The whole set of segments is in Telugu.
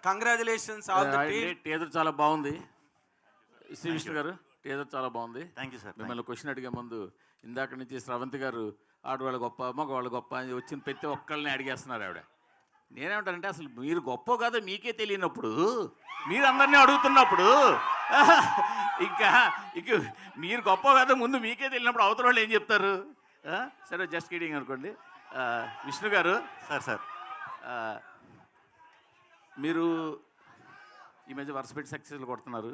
Congratulations all the team. Teaser చాలా బాగుంది. శ్రీ విష్ణు గారు టీజర్ చాలా బాగుంది. Thank you sir. మిమ్మల్ని క్వశ్చన్ అడిగే ముందు ఇందాక నుంచి స్రవంతి గారు ఆడవాళ్ళు గొప్ప మగవాళ్ళు గొప్ప అని వచ్చిన ప్రతి ఒక్కళ్ళని అడిగేస్తున్నారు ఆవిడ. నేనేమంటానంటే అసలు మీరు గొప్ప కాదో మీకే తెలియనప్పుడు మీరు అందరినీ అడుగుతున్నప్పుడు ఇంకా మీరు గొప్ప కాదో ముందు మీకే తెలియనప్పుడు అవతల వాళ్ళు ఏం చెప్తారు? సరే జస్ట్ కిడింగ్ అనుకోండి. విష్ణు గారు సార్ మీరు ఈ మధ్య వరుసపెట్టి సక్సెస్లు కొడుతున్నారు.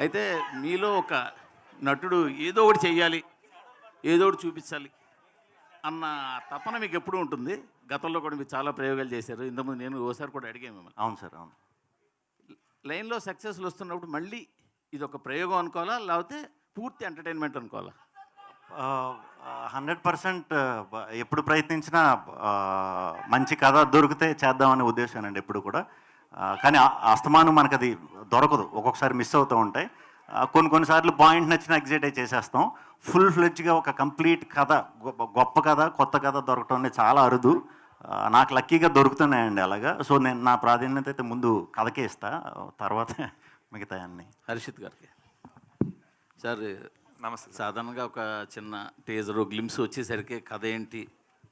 అయితే మీలో ఒక నటుడు ఏదో ఒకటి చెయ్యాలి, ఏదో ఒకటి చూపించాలి అన్న తపన మీకు ఎప్పుడు ఉంటుంది? గతంలో కూడా మీరు చాలా ప్రయోగాలు చేశారు. ఇంతకుముందు నేను ఓసారి కూడా అడిగాను మిమ్మల్ని. అవును సార్, అవును. లైన్లో సక్సెస్లు వస్తున్నప్పుడు మళ్ళీ ఇది ఒక ప్రయోగం అనుకోవాలా, లేకపోతే పూర్తి ఎంటర్టైన్మెంట్ అనుకోవాలా? 100% ఎప్పుడు ప్రయత్నించినా మంచి కథ దొరికితే చేద్దామనే ఉద్దేశం అండి ఎప్పుడు కూడా. కానీ అస్తమానం మనకు అది దొరకదు, ఒక్కొక్కసారి మిస్ అవుతూ ఉంటాయి. కొన్నిసార్లు పాయింట్ నచ్చిన ఎగ్జైట్ అయి చేసేస్తాం. ఫుల్ ఫ్లెడ్జ్గా ఒక కంప్లీట్ కథ, గొప్ప కథ, కొత్త కథ దొరకటం అనేది చాలా అరుదు. నాకు లక్కీగా దొరుకుతున్నాయండి అలాగా. సో నేను నా ప్రాధాన్యత అయితే ముందు కథకే ఇస్తా, తర్వాత మిగతా అన్నీ. హర్షిత్ గారికి సార్ నమస్తే. సాధారణంగా ఒక చిన్న టీజర్ గ్లిమ్స్ వచ్చేసరికి కథ ఏంటి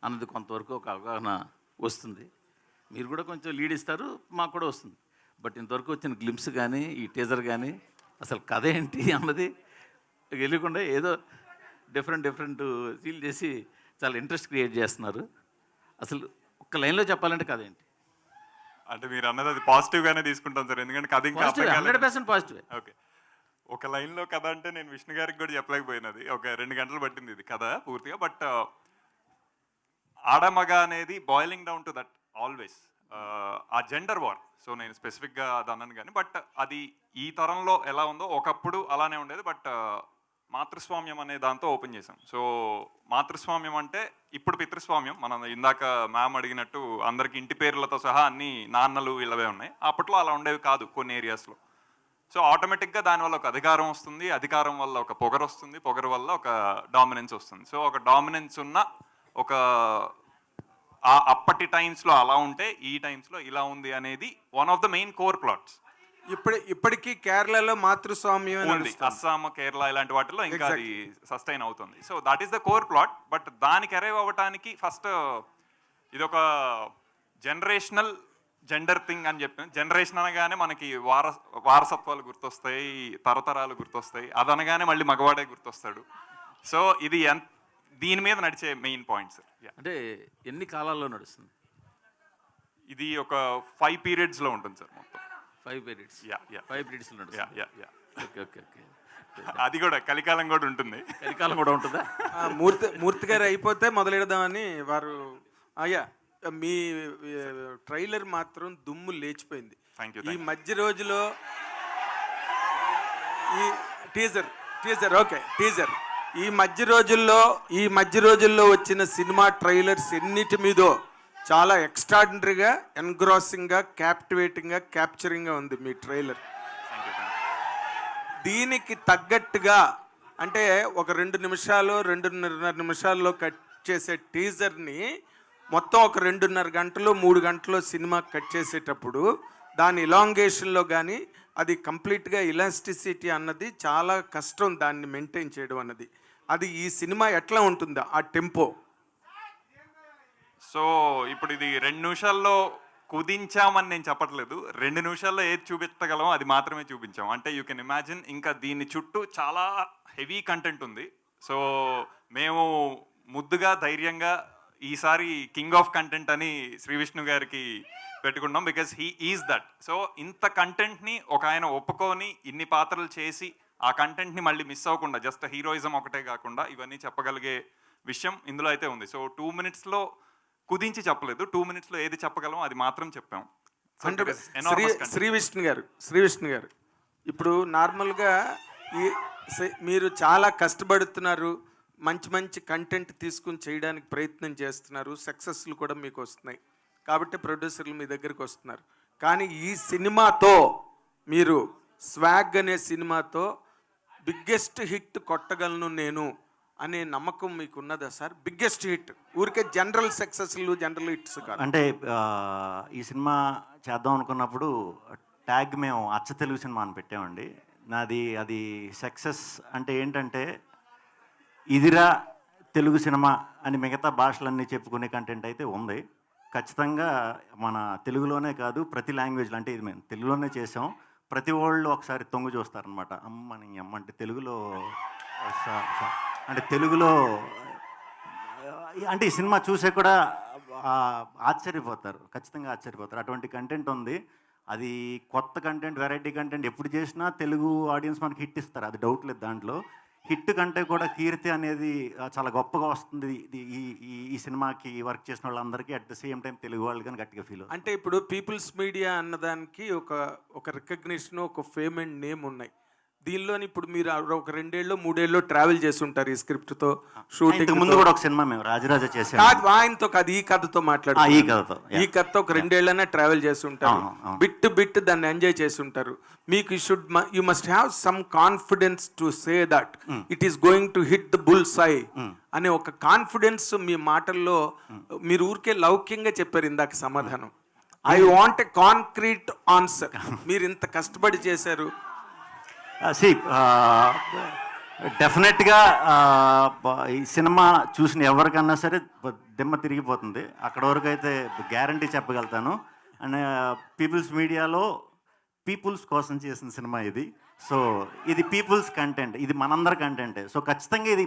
అన్నది కొంతవరకు ఒక అవగాహన వస్తుంది. మీరు కూడా కొంచెం లీడ్ ఇస్తారు, మాకు కూడా వస్తుంది. బట్ ఇంతవరకు వచ్చిన గ్లిమ్స్ కానీ ఈ టీజర్ కానీ అసలు కథ ఏంటి అన్నది తెలియకుండా ఏదో డిఫరెంట్ ఫీల్ చేసి చాలా ఇంట్రెస్ట్ క్రియేట్ చేస్తున్నారు. అసలు ఒక్క లైన్లో చెప్పాలంటే కథ ఏంటి? అంటే మీరు అన్నది అది పాజిటివ్గానే తీసుకుంటాం సార్, ఎందుకంటే కథ ఇంకా 100% పాజిటివ్. ఓకే, ఒక లైన్లో కథ అంటే నేను విష్ణు గారికి కూడా చెప్పలేకపోయినది. ఒక 2 గంటలు పట్టింది ఇది కథ పూర్తిగా. బట్ ఆడమగ అనేది boiling down to that always ఆ జెండర్ వార్. సో నేను స్పెసిఫిక్గా అది అన్నాను కానీ, బట్ అది ఈ తరంలో ఎలా ఉందో ఒకప్పుడు అలానే ఉండేది. బట్ మాతృస్వామ్యం అనే దాంతో ఓపెన్ చేసాం. సో మాతృస్వామ్యం అంటే ఇప్పుడు పితృస్వామ్యం. మనం ఇందాక మ్యామ్ అడిగినట్టు అందరికి ఇంటి పేర్లతో సహా అన్ని నాన్నలు వీళ్ళవే ఉన్నాయి. అప్పట్లో అలా ఉండేవి కాదు కొన్ని ఏరియాస్లో. సో ఆటోమేటిక్గా దానివల్ల ఒక అధికారం వస్తుంది, అధికారం వల్ల ఒక పొగరు వస్తుంది, పొగరు వల్ల ఒక డామినెన్స్ వస్తుంది. సో ఒక డామినెన్స్ ఉన్న ఒక అప్పటి టైమ్స్లో అలా ఉంటే ఈ టైమ్స్లో ఇలా ఉంది అనేది one of the main core plots. ఇప్పటికీ కేరళలో మాతృస్వామ్యం ఉంది, అస్సాం, కేరళ ఇలాంటి వాటిల్లో ఇంకా అది సస్టైన్ అవుతుంది. So that is the core plot. But దానికి అరైవ్ అవ్వటానికి ఫస్ట్ ఇదొక జనరేషనల్ జెండర్ థింగ్ అని చెప్పాను. జనరేషన్ అనగానే మనకి వారసత్వాలు గుర్తొస్తాయి, తరతరాలు గుర్తొస్తాయి. అదనగానే మళ్ళీ మగవాడే గుర్తొస్తాడు. సో ఇది దీని మీద నడిచే మెయిన్ పాయింట్స్. అంటే ఎన్ని కాలాల్లో నడుస్తుంది ఇది? ఒక 5 పీరియడ్స్లో ఉంటుంది సార్ మొత్తం. 5 periods. 5 periods నడుస్తుంది. ఓకే. అది కూడా కలికాలం కూడా ఉంటుంది. కలికాలం కూడా ఉంటుందా? మూర్తి గారు అయిపోతే మొదలెడదామని వారు. అయ్యా, మీ ట్రైలర్ మాత్రం దుమ్ము లేచిపోయింది. ఈ మధ్య రోజులో ఈ టీజర్ ఓకే టీజర్ ఈ మధ్య రోజుల్లో వచ్చిన సినిమా ట్రైలర్స్ ఎన్నిటి మీదో చాలా ఎక్స్ట్రాడినరీగా, ఎన్గ్రాసింగ్గా, క్యాప్టివేటింగ్గా, క్యాప్చరింగ్గా ఉంది మీ ట్రైలర్. దీనికి తగ్గట్టుగా అంటే ఒక 2.5 నిమిషాల్లో కట్ చేసే టీజర్ని మొత్తం ఒక 2.5 గంటలు 3 గంటలు సినిమా కట్ చేసేటప్పుడు దాని ఇలాంగేషన్లో కానీ అది కంప్లీట్గా ఇలాస్టిసిటీ అన్నది చాలా కష్టం, దాన్ని మెయింటైన్ చేయడం అన్నది. అది ఈ సినిమా ఎట్లా ఉంటుందో ఆ టెంపో? సో ఇప్పుడు ఇది 2 నిమిషాల్లో కుదించామని నేను చెప్పట్లేదు. 2 నిమిషాల్లో ఏది చూపించగలం అది మాత్రమే చూపించాం. అంటే యూ కెన్ ఇమాజిన్ ఇంకా దీని చుట్టూ చాలా హెవీ కంటెంట్ ఉంది. సో మేము ముద్దుగా ధైర్యంగా ఈసారి కింగ్ ఆఫ్ కంటెంట్ అని శ్రీ విష్ణు గారికి పెట్టుకున్నాం. Because he is that. So ఇంత కంటెంట్ని ఒక ఆయన ఒప్పుకొని ఇన్ని పాత్రలు చేసి ఆ కంటెంట్ని మళ్ళీ మిస్ అవ్వకుండా జస్ట్ హీరోయిజం ఒకటే కాకుండా ఇవన్నీ చెప్పగలిగే విషయం ఇందులో అయితే ఉంది. సో 2 మినిట్స్లో కుదించి చెప్పలేదు, 2 మినిట్స్లో ఏది చెప్పగలం అది మాత్రం చెప్పాం. శ్రీ విష్ణు గారు ఇప్పుడు నార్మల్గా మీరు చాలా కష్టపడుతున్నారు, మంచి కంటెంట్ తీసుకుని చేయడానికి ప్రయత్నం చేస్తున్నారు, సక్సెస్లు కూడా మీకు వస్తున్నాయి కాబట్టి ప్రొడ్యూసర్లు మీ దగ్గరికి వస్తున్నారు. కానీ ఈ సినిమాతో మీరు స్వాగ్ అనే సినిమాతో బిగ్గెస్ట్ హిట్ కొట్టగలను నేను అనే నమ్మకం మీకు ఉన్నదా సార్? బిగ్గెస్ట్ హిట్, ఊరికే జనరల్ సక్సెస్లు జనరల్ హిట్స్ కాదు. అంటే ఈ సినిమా చేద్దాం అనుకున్నప్పుడు ట్యాగ్ మేము అచ్చ తెలుగు సినిమా అని పెట్టామండి. నాది అది సక్సెస్ అంటే ఏంటంటే ఇదిరా తెలుగు సినిమా అని మిగతా భాషలన్నీ చెప్పుకునే కంటెంట్ అయితే ఉంది. ఖచ్చితంగా మన తెలుగులోనే కాదు ప్రతి లాంగ్వేజ్లో, అంటే ఇది మేము తెలుగులోనే చేసాం. ప్రతి వాళ్ళు ఒకసారి తొంగు చూస్తారనమాట. అమ్మని అమ్మ అంటే తెలుగులో అంటే తెలుగులో అంటే ఈ సినిమా చూసే కూడా ఆశ్చర్యపోతారు, ఖచ్చితంగా ఆశ్చర్యపోతారు. అటువంటి కంటెంట్ ఉంది. అది కొత్త కంటెంట్, వెరైటీ కంటెంట్ ఎప్పుడు చేసినా తెలుగు ఆడియన్స్ మనకి హిట్ ఇస్తారు, అది డౌట్ లేదు దాంట్లో. హిట్ కంటే కూడా కీర్తి అనేది చాలా గొప్పగా వస్తుంది ఈ సినిమాకి వర్క్ చేసిన వాళ్ళందరికీ. At the same time Telugu వాళ్ళు కానీ గట్టిగా ఫీల్ అవుతుంది. అంటే ఇప్పుడు పీపుల్స్ మీడియా అన్నదానికి ఒక రికగ్నిషన్, ఒక ఫేమ్ అండ్ నేమ్ ఉన్నాయి. దీనిలోని ఇప్పుడు మీరు ఒక 2 ఏళ్ళు 3 ఏళ్ళు ట్రావెల్ చేసి ఉంటారు ఈ స్క్రిప్ట్ తో, షూటింగ్ ముందు కూడా ఒక సినిమా మేము రాజరాజ చేసాం. కాదు ఆయనతో కాదు, ఈ కథతో మాట్లాడు. ఈ కథతో ఒక 2 ఏళ్ళైనా ట్రావెల్ చేసి ఉంటారు, బిట్ దాన్ని ఎంజాయ్ చేసి ఉంటారు. మీకు you must have some confidence to say that it is going to hit the bull's eye అనే ఒక కాన్ఫిడెన్స్ మీ మాటల్లో. మీరు ఊరికే లౌక్యంగా చెప్పారు ఇందాక సమాధానం. I want a concrete answer. మీరు ఇంత కష్టపడి చేశారు. డెఫినెట్గా ఈ సినిమా చూసిన ఎవరికన్నా సరే దిమ్మ తిరిగిపోతుంది. అక్కడ వరకు అయితే గ్యారంటీ చెప్పగలుగుతాను. అండ్ పీపుల్స్ మీడియాలో పీపుల్స్ కోసం చేసిన సినిమా ఇది. సో ఇది పీపుల్స్ కంటెంట్, ఇది మనందరి కంటెంటే. సో ఖచ్చితంగా ఇది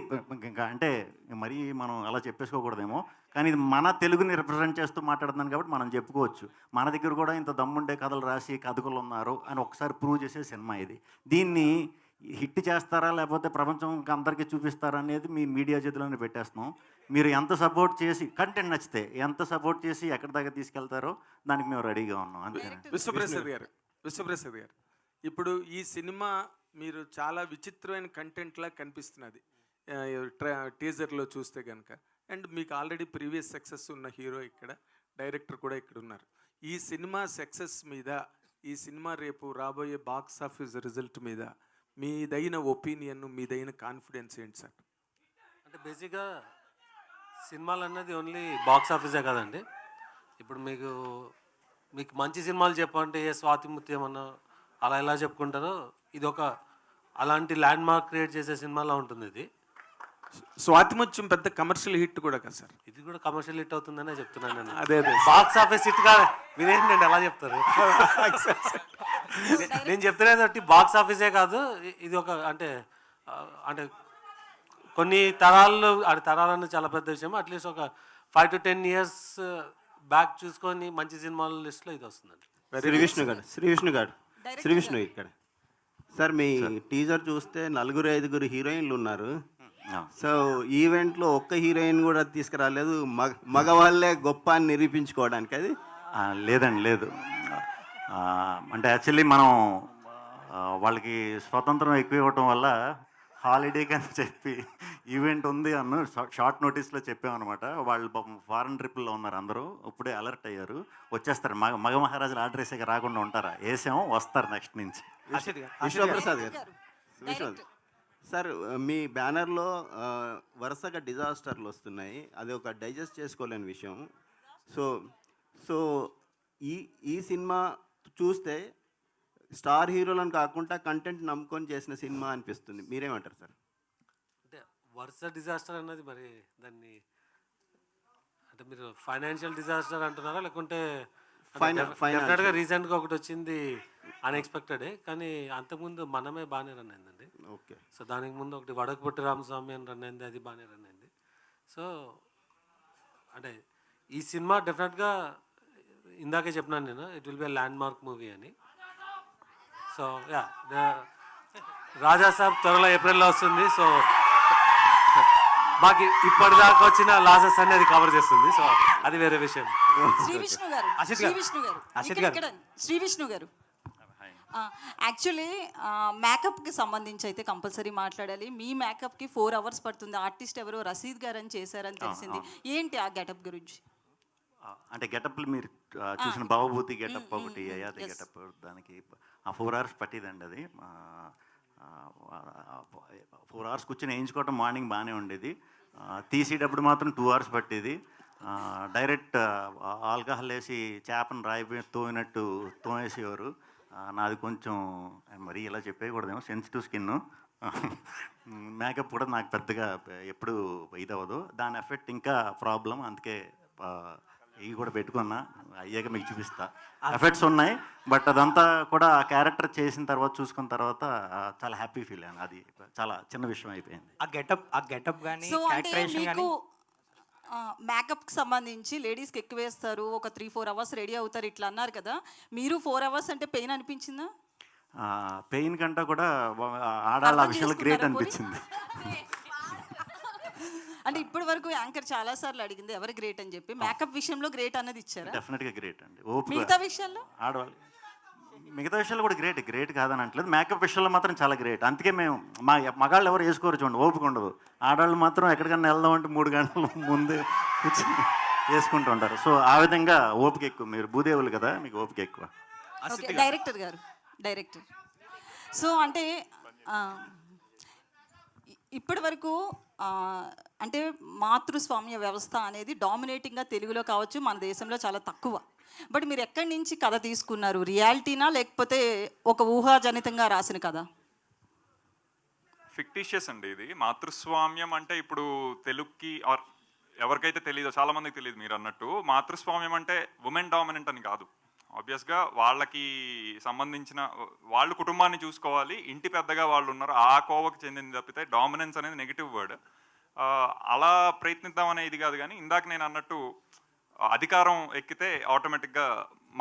ఇంకా అంటే మరీ మనం అలా చెప్పేసుకోకూడదేమో, కానీ ఇది మన తెలుగుని రిప్రజెంట్ చేస్తూ మాట్లాడుతున్నాను కాబట్టి మనం చెప్పుకోవచ్చు. మన దగ్గర కూడా ఇంత దమ్ముండే కథలు రాసి కథకులు ఉన్నారు అని ఒకసారి ప్రూవ్ చేసే సినిమా ఇది. దీన్ని హిట్ చేస్తారా లేకపోతే ప్రపంచం అందరికీ చూపిస్తారా అనేది మీ మీడియా చేతిలోనే పెట్టేస్తున్నాం. మీరు ఎంత సపోర్ట్ చేసి, కంటెంట్ నచ్చితే ఎంత సపోర్ట్ చేసి ఎక్కడి దాకా తీసుకెళ్తారో దానికి మేము రెడీగా ఉన్నాం అంతే. విశ్వప్రసాద్ గారు, ఇప్పుడు ఈ సినిమా మీరు చాలా విచిత్రమైన కంటెంట్లా కనిపిస్తున్నది టీజర్లో చూస్తే కనుక. అండ్ మీకు ఆల్రెడీ ప్రీవియస్ సక్సెస్ ఉన్న హీరో ఇక్కడ, డైరెక్టర్ కూడా ఇక్కడ ఉన్నారు. ఈ సినిమా సక్సెస్ మీద, ఈ సినిమా రేపు రాబోయే బాక్స్ ఆఫీస్ రిజల్ట్ మీద మీదైన ఒపీనియన్, మీదైన కాన్ఫిడెన్స్ ఏంటి సార్? అంటే బేసిక్గా సినిమాలు అన్నది ఓన్లీ బాక్స్ ఆఫీసే కాదండి. ఇప్పుడు మీకు మంచి సినిమాలు చెప్పంటే ఏ స్వాతిముత్యం అన్న అలా ఎలా చెప్పుకుంటారో, ఇది ఒక అలాంటి ల్యాండ్ మార్క్ క్రియేట్ చేసే సినిమాలో ఉంటుంది. ఇది స్వాతిముత్యం పెద్ద కమర్షియల్ హిట్ కూడా కదా సార్? ఇది కూడా కమర్షియల్ హిట్ అవుతుందనే చెప్తున్నాను నేను. అదే బాక్స్ ఆఫీస్ హిట్ కాదు, మీరేంటండి అలా చెప్తారు? నేను చెప్తున్నది బాక్స్ ఆఫీసే కాదు, ఇది ఒక అంటే కొన్ని తరాలన్నీ చాలా పెద్ద విషయం. అట్లీస్ట్ ఒక 5 to 10 years బ్యాక్ చూసుకొని మంచి సినిమాల లిస్ట్లో ఇది వస్తుందండి. శ్రీ విష్ణు ఇక్కడ సార్, మీ టీజర్ చూస్తే 4-5 హీరోయిన్లు ఉన్నారు. సో ఈవెంట్లో ఒక్క హీరోయిన్ కూడా తీసుకురాలేదు, మగవాళ్ళే గొప్ప అని నిరూపించుకోవడానికి. అది లేదండి, లేదు. అంటే యాక్చువల్లీ మనం వాళ్ళకి స్వతంత్రం ఎక్కువ ఇవ్వటం వల్ల హాలిడేకి అని చెప్పి ఈవెంట్ ఉంది అన్న షార్ట్ నోటీస్లో చెప్పామన్నమాట. వాళ్ళు పాపం ఫారెన్ ట్రిప్లో ఉన్నారు, అందరూ ఇప్పుడే అలర్ట్ అయ్యారు, వచ్చేస్తారు. మగ మహారాజులు ఆర్డర్ వేసాక రాకుండా ఉంటారా? వేసాము, వస్తారు నెక్స్ట్ నుంచి. విశ్వప్రసాద్ గారు, సార్ మీ బ్యానర్లో వరుసగా డిజాస్టర్లు వస్తున్నాయి, అది ఒక డైజెస్ట్ చేసుకోలేని విషయం. సో ఈ సినిమా చూస్తే స్టార్ హీరోలను కాకుండా కంటెంట్ నమ్ముకొని చేసిన సినిమా అనిపిస్తుంది. మీరేమంటారు సార్? అంటే వరుస డిజాస్టర్ అన్నది మరి దాన్ని అంటే మీరు ఫైనాన్షియల్ డిజాస్టర్ అంటున్నారా, లేకుంటే డెఫినెట్గా రీసెంట్గా ఒకటి వచ్చింది అన్ఎక్స్పెక్టెడే, కానీ అంతకుముందు మనమే బాగానే రన్ అయిందండి. ఓకే. సో దానికి ముందు ఒకటి వడకపుట్టి రామస్వామి అని రన్ అయింది, అది బాగానే రన్ అయింది. సో అంటే ఈ సినిమా డెఫినెట్గా ఇందాకే చెప్పినాను నేను, it will be a land mark movie అని. సో యా, రాజా సాబ్ త్వరలో ఏప్రిల్లో వస్తుంది. సో మాకు ఇప్పటిదాకా వచ్చిన లాసెస్ అనేది కవర్ చేస్తుంది. సో అది వేరే విషయం. శ్రీ విష్ణు గారు యాక్చువల్లీ మేకప్కి సంబంధించి అయితే కంపల్సరీ మాట్లాడాలి. మీ మేకప్కి 4 hours పడుతుంది. ఆర్టిస్ట్ ఎవరో రసీద్ గారు అని చేశారని తెలిసింది. ఏంటి ఆ గెటప్ గురించి? అంటే గెటప్లు మీరు చూసిన భవభూతి గెటప్ ఒకటి, అయాది గెటప్, దానికి 4 hours పట్టిదండి. అది 4 hours కూర్చొని వేయించుకోవటం మార్నింగ్ బాగానే ఉండేది. తీసేటప్పుడు మాత్రం 2 hours పట్టేది. డైరెక్ట్ ఆల్కహాల్ వేసి చేపను రాయి తోమినట్టు తోమేసేవారు. నాది కొంచెం మరీ ఇలా చెప్పేయకూడదేమో, సెన్సిటివ్ స్కిన్. మేకప్ కూడా నాకు పెద్దగా ఎప్పుడు ఇదవ్వదు. దాని ఎఫెక్ట్ ఇంకా ప్రాబ్లం. అందుకే ఇవి కూడా పెట్టుకున్నా, అయ్యాక మీకు చూపిస్తా. ఎఫెక్ట్స్ ఉన్నాయి, బట్ అదంతా కూడా ఆ క్యారెక్టర్ చేసిన తర్వాత చూసుకున్న తర్వాత చాలా హ్యాపీ ఫీల్ అయ్యాను. అది చాలా చిన్న విషయం అయిపోయింది. ఆ గెటప్ కానీ సో అంటే క్యారెక్టరేషన్ కానీ మీకు మేకప్కి సంబంధించి లేడీస్కి ఎక్కువ వేస్తారు, ఒక 3-4 అవర్స్ రెడీ అవుతారు ఇట్లా అన్నారు కదా, మీరు 4 అవర్స్ అంటే పెయిన్ అనిపించిందా? పెయిన్ కంటే కూడా ఆడాళ్ళ అర్థం విషయంలో గ్రేట్ చేసుకున్నారా అనిపించింది. అంటే ఇప్పటి వరకు యాంకర్ చాలా సార్లు అడిగింది ఎవరు గ్రేట్ అని చెప్పి, మేకప్ విషయంలో గ్రేట్ అన్నది ఇచ్చారా? డెఫినెట్గా గ్రేట్ అండి. ఓపిక మిగతా విషయాల్లో ఆడవాళ్ళు మిగతా విషయాలు కూడా గ్రేట్ కాదని అంటలేదు. మేకప్ విషయంలో మాత్రం చాలా గ్రేట్. అందుకే మేము మగాళ్ళు ఎవరు వేసుకోరు చూడండి, ఓపిక ఉండదు. ఆడవాళ్ళు మాత్రం ఎక్కడికన్నా వెళ్దాం అంటే 3 గంటల ముందు కూర్చొని వేసుకుంటూ ఉంటారు. సో ఆ విధంగా ఓపిక ఎక్కువ. మీరు భూదేవులు కదా, మీకు ఓపిక ఎక్కువ. ఓకే, డైరెక్టర్ గారు, డైరెక్టర్. సో అంటే ఇప్పటి వరకు అంటే మాతృస్వామ్య వ్యవస్థ అనేది డామినేటింగ్గా తెలుగులో కావచ్చు, మన దేశంలో చాలా తక్కువ. బట్ మీరు ఎక్కడి నుంచి కథ తీసుకున్నారు? రియాలిటీనా లేకపోతే ఒక ఊహాజనితంగా రాసిన కథ? ఫిక్టిషియస్ అండి ఇది. మాతృస్వామ్యం అంటే ఇప్పుడు తెలుగుకి ఆర్ ఎవరికైతే తెలియదో, చాలా మందికి తెలియదు మీరు అన్నట్టు. మాతృస్వామ్యం అంటే ఉమెన్ డామినెంట్ అని కాదు. ఆబ్వియస్గా వాళ్ళకి సంబంధించిన వాళ్ళు కుటుంబాన్ని చూసుకోవాలి, ఇంటి పెద్దగా వాళ్ళు ఉన్నారు, ఆ కోవకు చెందింది తప్పితే డామినెన్స్ అనేది నెగిటివ్ వర్డ్. అలా ప్రయత్నిద్దామనే ఇది కాదు. కానీ ఇందాక నేను అన్నట్టు అధికారం ఎక్కితే ఆటోమేటిక్గా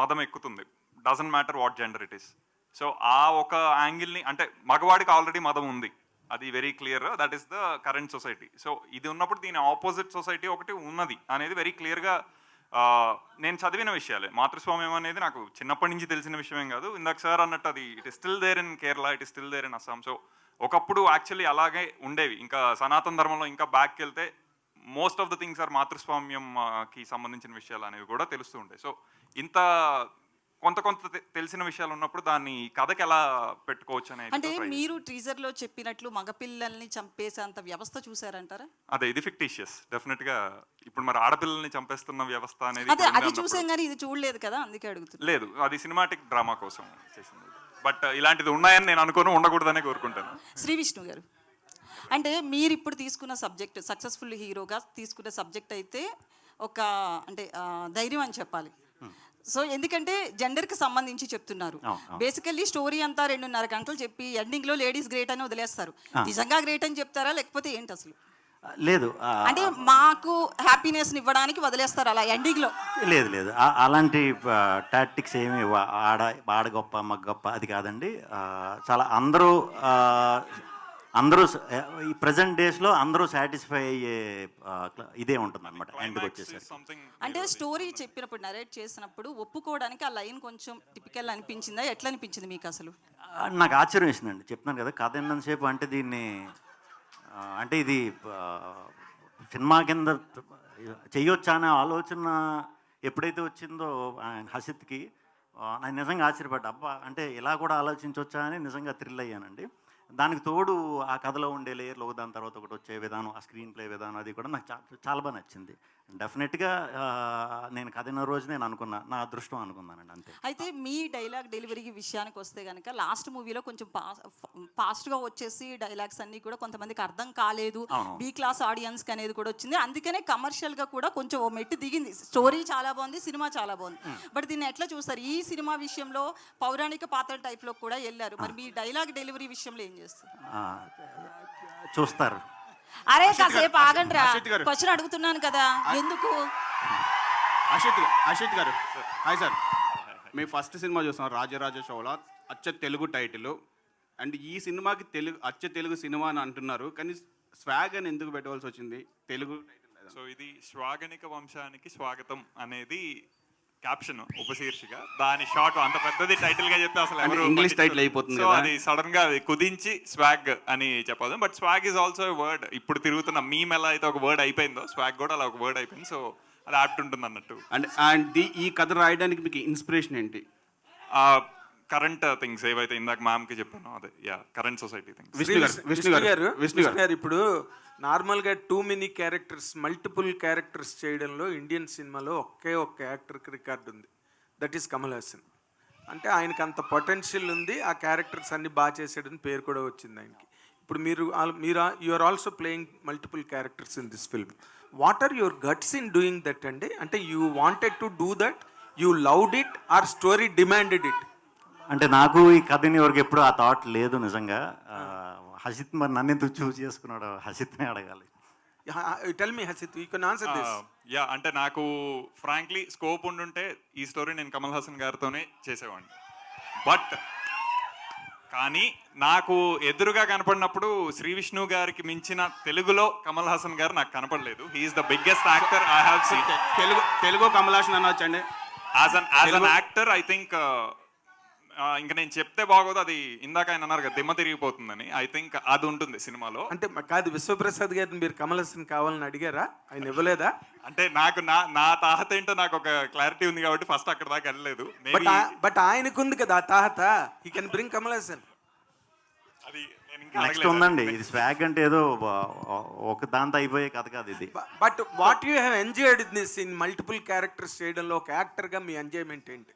మదం ఎక్కుతుంది. Doesn't matter what gender it is. So ఆ ఒక యాంగిల్ని, అంటే మగవాడికి ఆల్రెడీ మదం ఉంది, అది very clear. That is the current society. So ఇది ఉన్నప్పుడు దీని ఆపోజిట్ సొసైటీ ఒకటి ఉన్నది అనేది వెరీ క్లియర్గా నేను చదివిన విషయాలే. మాతృస్వామ్యం అనేది నాకు చిన్నప్పటి నుంచి తెలిసిన విషయమేం కాదు. ఇందాక సార్ అన్నట్టు అది it is still there in Kerala, it is still there in Assam. So ఒకప్పుడు యాక్చువల్లీ అలాగే ఉండేవి. ఇంకా సనాతన ధర్మంలో ఇంకా బ్యాక్కి వెళ్తే most of the things are మాతృస్వామ్యంకి సంబంధించిన విషయాలు అనేవి కూడా తెలుస్తూ ఉంటాయి. సో ఇంత కొంత తెలిసిన విషయాలు ఉన్నప్పుడు దాన్ని కథకి ఎలా పెట్టుకోవచ్చు అనేది. అంటే మీరు టీజర్లో చెప్పినట్లు మగపిల్లల్ని చంపేసేంత వ్యవస్థ చూసారంటారా? అదే, ఇది ఫిక్టిషియస్ డెఫినెట్గా. ఇప్పుడు మరి ఆడపిల్లల్ని చంపేస్తున్న వ్యవస్థ అనేది అదే, అది చూసాం కానీ ఇది చూడలేదు కదా, అందుకే అడుగుతున్నా. లేదు, అది సినిమాటిక్ డ్రామా కోసం చేసింది. బట్ ఇలాంటిది ఉన్నాయని నేను అనుకోను, ఉండకూడదనే కోరుకుంటాను. శ్రీ విష్ణు గారు, అంటే మీరు ఇప్పుడు తీసుకున్న సబ్జెక్ట్, సక్సెస్ఫుల్ హీరోగా తీసుకున్న సబ్జెక్ట్ అయితే ఒక అంటే ధైర్యం అని చెప్పాలి. సో ఎందుకంటే జెండర్కి సంబంధించి చెప్తున్నారు. బేసికల్లీ స్టోరీ అంతా 2.5 గంటలు చెప్పి ఎండింగ్లో లేడీస్ గ్రేట్ అని వదిలేస్తారు. నిజంగా గ్రేట్ అని చెప్తారా లేకపోతే ఏంటి అసలు? లేదు, అంటే మాకు హ్యాపీనెస్ని ఇవ్వడానికి వదిలేస్తారు అలా ఎండింగ్లో? లేదు, అలాంటి టాక్టిక్స్ ఏమి ఆడ గొప్ప మగ గొప్ప అది కాదండి. చాలా అందరూ ఈ ప్రజెంట్ డేస్లో అందరూ సాటిస్ఫై అయ్యే ఇదే ఉంటుంది అనమాట ఎండ్కి వచ్చేసరికి. అంటే స్టోరీ చెప్పినప్పుడు, నరేట్ చేసినప్పుడు ఒప్పుకోవడానికి ఆ లైన్ కొంచెం టిపికల్ అనిపించిందా? ఎట్లా అనిపించింది మీకు అసలు? నాకు ఆశ్చర్యం వేసిందండి. చెప్తున్నాను కదా, కథ ఎన్నంతసేపు అంటే దీన్ని అంటే ఇది సినిమా కింద చెయ్యొచ్చా అనే ఆలోచన ఎప్పుడైతే వచ్చిందో హసిత్కి, నాకు నిజంగా ఆశ్చర్యపడ్డా. అబ్బా, అంటే ఇలా కూడా ఆలోచించవచ్చా అని నిజంగా థ్రిల్ అయ్యానండి. దానికి తోడు ఆ కథలో ఉండే లేయర్లు దాని తర్వాత ఒకటి వచ్చే విధానం, ఆ స్క్రీన్ ప్లే విధానం, అది కూడా నాకు చాలా బాగా నచ్చింది. డెఫినెట్గా నేను కథ అయిన రోజు నేను అనుకున్నా, నా అదృష్టం అనుకున్నానండి, అంతే. అయితే మీ డైలాగ్ డెలివరీ విషయానికి వస్తే కనుక లాస్ట్ మూవీలో కొంచెం ఫాస్ట్గా వచ్చేసి డైలాగ్స్ అన్నీ కూడా కొంతమందికి అర్థం కాలేదు, బి క్లాస్ ఆడియన్స్కి అనేది కూడా వచ్చింది. అందుకనే కమర్షియల్గా కూడా కొంచెం ఓ మెట్టు దిగింది. స్టోరీ చాలా బాగుంది, సినిమా చాలా బాగుంది. బట్ దీన్ని ఎట్లా చూస్తారు? ఈ సినిమా విషయంలో పౌరాణిక పాత్ర టైప్లో కూడా వెళ్ళారు. మరి మీ డైలాగ్ డెలివరీ విషయంలో ఏం చేస్తారు? చూస్తారు. అరే కాసేపు ఆగండి రా, క్వశ్చన్ అడుగుతున్నాను కదా, ఎందుకు? అశిత్ గారు, హాయ్ సార్. మీ ఫస్ట్ సినిమా చూసాం, రాజరాజ చోళ, అచ్చ తెలుగు టైటిల్. అండ్ ఈ సినిమాకి అచ్చ తెలుగు సినిమా అని అంటున్నారు, కానీ స్వాగ్ అని ఎందుకు పెట్టవలసి వచ్చింది? తెలుగు టైటిల్. సో ఇది శ్వాగనిక వంశానికి స్వాగతం అనేది క్యాప్షన్, ఉపశీర్షిక. దాని షార్ట్ అంత పెద్దది టైటిల్ గా చెప్తే అసలు ఎవరు ఇంగ్లీష్ టైటిల్ అయిపోతుంది. సో అది సడన్ గా కుదించి స్వాగ్ అని చెప్పదు. But swag is also word. ఇప్పుడు తిరుగుతున్న మీమ్ ఎలా అయితే ఒక వర్డ్ అయిపోయిందో, స్వాగ్ కూడా అలా ఒక వర్డ్ అయిపోయింది. సో అది యాప్ట్ ఉంటుంది అన్నట్టు. అండ్ ఈ కథ రాయడానికి మీకు ఇన్స్పిరేషన్ ఏంటి? కరెంట్ థింగ్స్ ఏవైతే ఇందాక మ్యామ్కి చెప్పానో అదే yeah current society things. Vishnu గారు ఇప్పుడు నార్మల్గా too many characters multiple characters చేయడంలో ఇండియన్ సినిమాలో ఒకే ఒక్క యాక్టర్కి రికార్డు ఉంది, దట్ ఈస్ కమల్ హాసన్. అంటే ఆయనకి అంత పొటెన్షియల్ ఉంది, ఆ క్యారెక్టర్స్ అన్ని బాగా చేసాడని పేరు కూడా వచ్చింది ఆయనకి. ఇప్పుడు మీరు you are also playing multiple characters in this film. What are your guts in doing that అండి? అంటే you wanted to do that, you loved it or story demanded it? అంటే నాకు ఈ కథని వరకు ఎప్పుడు ఆ థాట్ లేదు నిజంగా. హసిత్ మరి నన్ను ఎందుకు చూస్ చేసుకున్నాడు, హసిత్నే అడగాలి. Tell me Hasith, you can answer this. Yeah అంటే నాకు ఫ్రాంక్లీ స్కోప్ ఉండుంటే ఈ స్టోరీ నేను కమల్ హాసన్ గారితోనే చేసేవాడిని. బట్ కానీ నాకు ఎదురుగా కనపడినప్పుడు శ్రీ విష్ణు గారికి మించిన తెలుగులో కమల్ హాసన్ గారు నాకు కనపడలేదు. He is the biggest actor I have seen. Telugu Kamal Haasan అనొచ్చండి. As an actor I think ఇంకా నేను చెప్తే బాగోదు, అది ఇందాక ఆయన అన్నారు కదా దిమ్మ తిరిగిపోతుందని. ఐ థింక్ అది ఉంటుంది సినిమాలో. అంటే కాదు, విశ్వప్రసాద్ గారిని మీరు కమల్ హాసన్ కావాలని అడిగారా? ఆయన ఇవ్వలేదా? అంటే నాకు నా తాహత ఏంటో నాకు ఒక క్లారిటీ ఉంది కాబట్టి ఫస్ట్ అక్కడ దాకా వెళ్ళలేదు. బట్ ఆయనకుంది కదా ఆ తాహత, he can bring Kamal Haasan. అది నేను ఇంకా నెక్స్ట్ అడగలేదు. ఉందండి, ఇది స్వాగ్ అంటే ఏదో ఒక దాంతో అయిపోయే కథ కాదు ఇది. But what you have enjoyed this in multiple characters చేయడంలో ఒక యాక్టర్గా మీ ఎంజాయ్మెంట్ ఏంటి?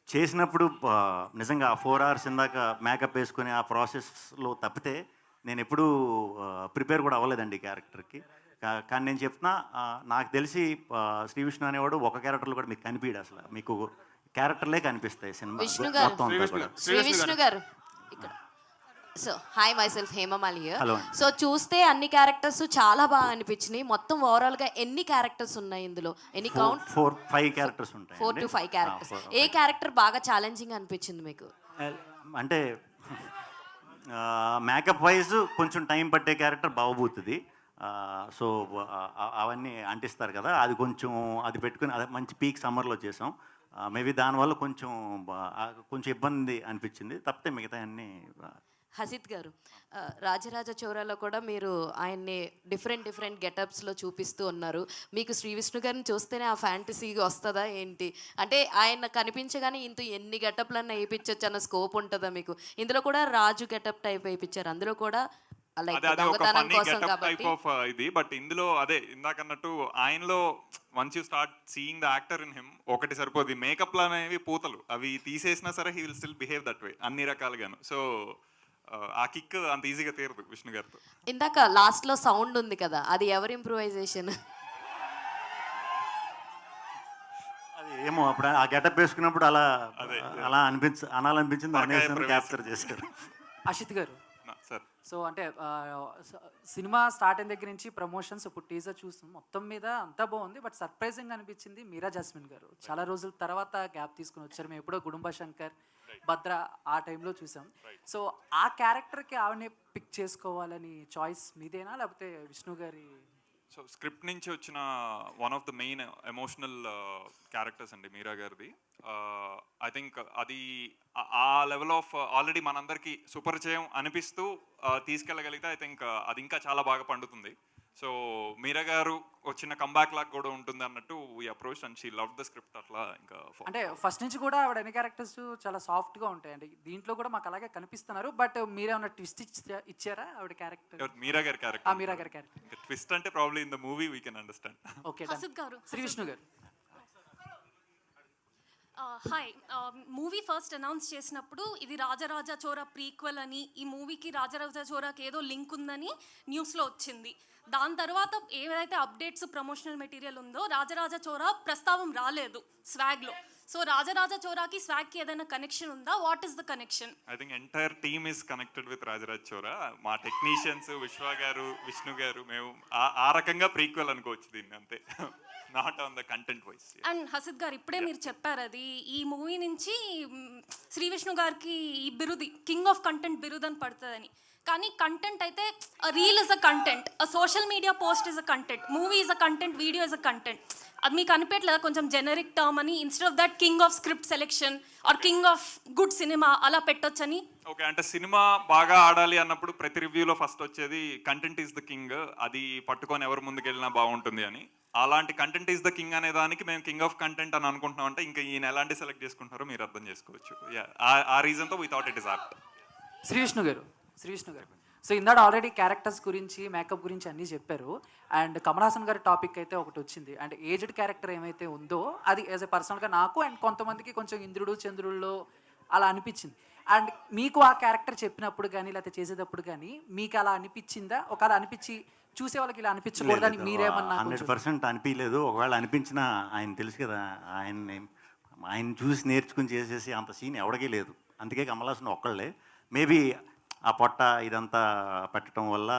చేసినప్పుడు నిజంగా 4 hours ఇందాక మేకప్ వేసుకుని ఆ ప్రాసెస్లో తప్పితే నేను ఎప్పుడూ ప్రిపేర్ కూడా అవ్వలేదండి ఈ క్యారెక్టర్కి. కానీ నేను చెప్తున్నా, నాకు తెలిసి శ్రీ విష్ణు అనేవాడు ఒక క్యారెక్టర్లో కూడా మీకు కనిపించడు, అసలు మీకు క్యారెక్టర్లే కనిపిస్తాయి సినిమా మొత్తం అంతా కూడా. శ్రీ విష్ణు గారు ఇక్కడ. So hi my self Hemamali. Hello. So చూస్తే అన్ని క్యారెక్టర్స్ చాలా బాగా అనిపించినాయి. మొత్తం ఓవరాల్ గా ఎన్ని క్యారెక్టర్స్ ఉన్నాయి ఇందులో? ఎన్ని కౌంట్? 4-5 క్యారెక్టర్స్ ఉంటాయి. 4 to 5 క్యారెక్టర్స్. ఏ క్యారెక్టర్ బాగా ఛాలెంజింగ్ అనిపించింది మీకు? అంటే మేకప్ వైజ్ కొంచెం టైం పట్టే క్యారెక్టర్ బావబోతుంది. సో అవన్నీ అంటిస్తారు కదా, అది కొంచెం అది పెట్టుకుని అదే మంచి పీక్ సమ్మర్లో చేసాం. మేబీ దానివల్ల కొంచెం ఇబ్బంది అనిపించింది, తప్పితే మిగతా అన్నీ. హసిత్ గారు, రాజరాజ చోరాలో కూడా మీరు ఆయన్ని డిఫరెంట్ గెటప్స్లో చూపిస్తూ ఉన్నారు. మీకు శ్రీ విష్ణు గారిని చూస్తేనే ఆ ఫ్యాంటసీ వస్తుందా ఏంటి? అంటే ఆయన కనిపించగానే ఎన్ని గెటప్లన్నా వేయించవచ్చు అన్న స్కోప్ ఉంటుందా మీకు? ఇందులో కూడా రాజు గెటప్ టైప్ వేయించారు, అందులో కూడా దొంగతనం కోసం కాబట్టి ఇది. బట్ ఇందులో అదే ఇందాక అన్నట్టు ఆయనలో once you start seeing the actor in him ఒకటి సరిపోదు. మేకప్లు అనేవి పూతలు, అవి తీసేసినా సరే he will still behave that way అన్ని రకాలుగాను. సో ఆ కిక్ అంత ఈజీగా తీరదు విష్ణు గారితో. ఇందాక లాస్ట్లో సౌండ్ ఉంది కదా, అది ఎవరి ఇంప్రూవైజేషన్? అది ఏమో అప్పుడు ఆ గెటప్ వేసుకున్నప్పుడు అలా అనాలనిపించింది, అనేసి క్యాప్చర్ చేశారు. అషిత్ గారు సార్, సో అంటే సినిమా స్టార్ట్ అయిన దగ్గర నుంచి ప్రమోషన్స్ ఇప్పుడు టీజర్ చూస్తాం, మొత్తం మీద అంతా బాగుంది. బట్ సర్ప్రైజింగ్ అనిపించింది మీరా జాస్మిన్ గారు. చాలా రోజుల తర్వాత గ్యాప్ తీసుకుని వచ్చారు. మేము ఎప్పుడో గుడుంబ శంకర్, భద్ర ఆ టైంలో చూసాం. సో ఆ క్యారెక్టర్కి ఆవిడనే పిక్ చేసుకోవాలని చాయిస్ మీదేనా, లేకపోతే విష్ణు గారి? సో స్క్రిప్ట్ నుంచి వచ్చిన one of the main emotional characters అండి మీరా గారిది. ఐ థింక్ అది ఆ లెవెల్ ఆఫ్ ఆల్రెడీ మనందరికీ సుపరిచయం అనిపిస్తూ తీసుకెళ్ళగలిగితే ఐ థింక్ అది ఇంకా చాలా బాగా పండుతుంది. సో మీరా గారు వచ్చిన కంబ్యాక్ లాగా కూడా ఉంటుంది అన్నట్టు we approach and she love the script. అట్లా ఇంకా అంటే ఫస్ట్ నుంచి కూడా ఆవిడ అన్ని క్యారెక్టర్స్ చాలా సాఫ్ట్గా ఉంటాయండి, దీంట్లో కూడా మాకు అలాగే కనిపిస్తున్నారు. బట్ మీరేమన్నా ట్విస్ట్ ఇచ్చారా ఆవిడ క్యారెక్టర్? మీరా గారి క్యారెక్టర్. మీరా గారి క్యారెక్టర్ ట్విస్ట్ అంటే probably in the movie we can understand. Okay, Shri Vishnu గారు. హాయ్, మూవీ ఫస్ట్ అనౌన్స్ చేసినప్పుడు ఇది రాజరాజ చోరా ప్రీక్వెల్ అని, ఈ మూవీకి రాజరాజ చోరాకి ఏదో లింక్ ఉందని న్యూస్లో వచ్చింది. దాని తర్వాత ఏదైతే అప్డేట్స్ ప్రమోషనల్ మెటీరియల్ ఉందో రాజరాజ చోరా ప్రస్తావం రాలేదు స్వాగ్లో. సో రాజరాజ చోరాకి స్వాగ్కి ఏదైనా కనెక్షన్ ఉందా? What is the connection? I think entire team is connected with Rajaraj Chora. మా టెక్నీషియన్స్ విశ్వ గారు, విష్ణు గారు, మేము ఆ రకంగా ప్రీక్వెల్ అనుకోవచ్చు దీన్ని, అంతే. Not on the content wise. And Hasith గారు ఇప్పుడే మీరు చెప్పారు అది ఈ మూవీ నుంచి శ్రీ విష్ణు గారికి ఈ బిరుది కింగ్ ఆఫ్ కంటెంట్ బిరుదు అని పడుతుందని. కానీ కంటెంట్ అయితే reel is a content, social media post is a content, movie is a content, video is a content. అది మీకు అనిపించలేదా కొంచెం జెనరిక్ టర్మ్ అని, instead of that king of script selection or king of good cinema అలా పెట్టొచ్చని? ఓకే, అంటే సినిమా బాగా ఆడాలి అన్నప్పుడు ప్రతి రివ్యూలో ఫస్ట్ వచ్చేది కంటెంట్ ఈజ్ ద కింగ్, అది పట్టుకొని ఎవరు ముందుకెళ్ళినా బాగుంటుంది అని. అలాంటి కంటెంట్ ఈజ్ ద కింగ్ అనే దానికి మేము కింగ్ ఆఫ్ కంటెంట్ అని అనుకుంటున్నాం. అంటే ఇంకా ఈయన ఎలాంటి సెలెక్ట్ చేసుకుంటారో మీరు అర్థం చేసుకోవచ్చు. ఆ రీజన్తో we thought it is apt. Shri Vishnu గారు, సో ఇందాక ఆల్రెడీ క్యారెక్టర్స్ గురించి, మేకప్ గురించి అన్నీ చెప్పారు. అండ్ కమల్ హాసన్ గారి టాపిక్ అయితే ఒకటి వచ్చింది. అండ్ ఏజ్డ్ క్యారెక్టర్ ఏమైతే ఉందో అది యాజ్ ఎ పర్సనల్గా నాకు అండ్ కొంతమందికి కొంచెం ఇంద్రుడు చంద్రుల్లో అలా అనిపించింది. అండ్ మీకు ఆ క్యారెక్టర్ చెప్పినప్పుడు కానీ లేకపోతే చేసేటప్పుడు కానీ మీకు అలా అనిపించిందా? ఒకవేళ అనిపించి చూసే వాళ్ళకి ఇలా అనిపించకూడదని మీరేమన్నా? 100% అనిపించలేదు. ఒకవేళ అనిపించినా ఆయన తెలుసు కదా, ఆయన చూసి నేర్చుకుని చేసేసి అంత సీన్ ఎవడికి లేదు. అందుకే కమల్ హాసన్ ఒక్కళ్ళే. మేబీ ఆ పొట్ట ఇదంతా పెట్టడం వల్ల